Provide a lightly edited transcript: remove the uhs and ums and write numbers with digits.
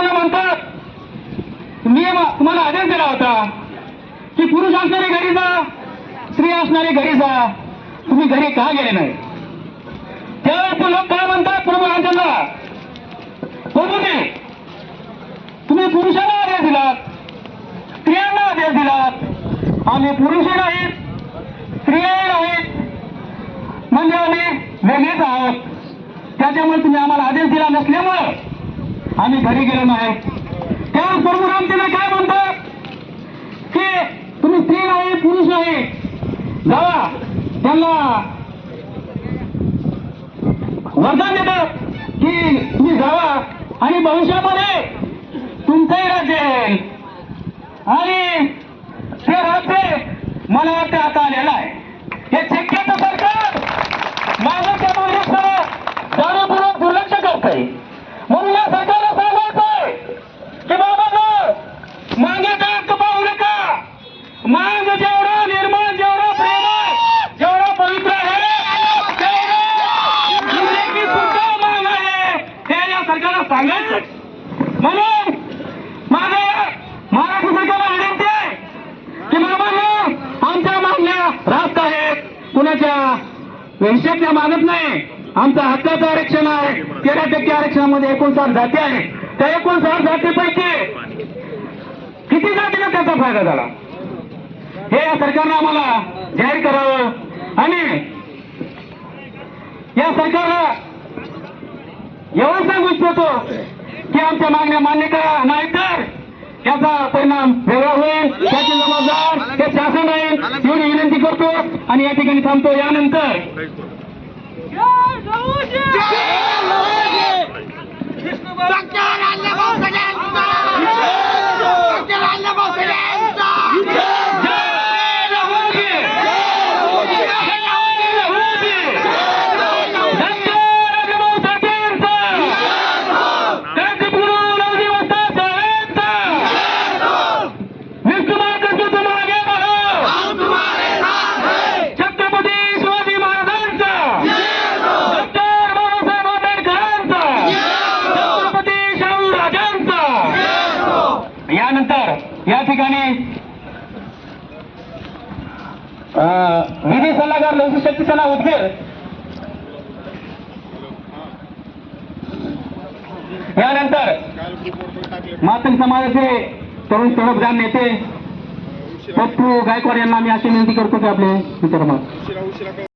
प्रशासनाला म्हणतात मी तुम्हाला आदेश दिला होता की पुरुष असणारे घरी जा, स्त्री असणारे घरी जा, तुम्ही घरी का गेले नाही? त्यावेळेस लोक काय म्हणतात, प्रभू रामचंद्र प्रभूजी तुम्ही पुरुषांना आदेश दिलात, स्त्रियांना आदेश दिलात, आम्ही पुरुषही नाहीत स्त्रियाही नाहीत, म्हणजे आम्ही वेगळेच आहोत. त्याच्यामुळे तुम्ही आम्हाला आदेश दिला नसल्यामुळे आम्ही घरी गेलो नाही. त्यावेळेस प्रभू रामचंद्र काय म्हणतात की तुम्ही स्त्री नाही पुरुष नाही, जावा. त्यांना वरदान देतात की तुम्ही जावा आणि भविष्यामध्ये तुमचंही राज्य येईल. आणि ते राज्य मला वाटतं आता आलेलं आहे. हे शेतकऱ्याचं सरकार मागच्या मागण्याकडे जाणीवपूर्वक दुर्लक्ष करतंय. म्हणून या सरकारला सांगायचंय की बाबा मागेचा हक्क पाहू नका. माग जेवढा निर्मळ, जेवढा प्रेम, जेवढा पवित्र आहे, सरकारला सांगायचं. म्हणून माझं महाराष्ट्र सरकारला विनंती आहे की बाबांनो आमच्या मागण्या रास्त आहेत, कुणाच्या विषयातल्या मागत नाही. आमचा हक्काचं आरक्षण आहे. 13% आरक्षणामध्ये 59 जाती आहेत. त्या 59 जातीपैकी किती जातीला त्याचा फायदा झाला हे या सरकारनं आम्हाला जाहीर करावं. आणि या सरकारला एवढं सांगू इच्छितो की आमच्या मागण्या मान्य करा, नाहीतर याचा परिणाम वेगळा होईल. त्याची जबाबदार हे शासन आहे एवढी विनंती करतो आणि या ठिकाणी थांबतो. यानंतर या ठिकाणी विधी सल्लागार लघुशक्ती सेना उदगीर, यानंतर मातंग समाजाचे तरुण तडफदार नेते पप्पू गायकवाड यांना मी अशी विनंती करतो की आपले विचार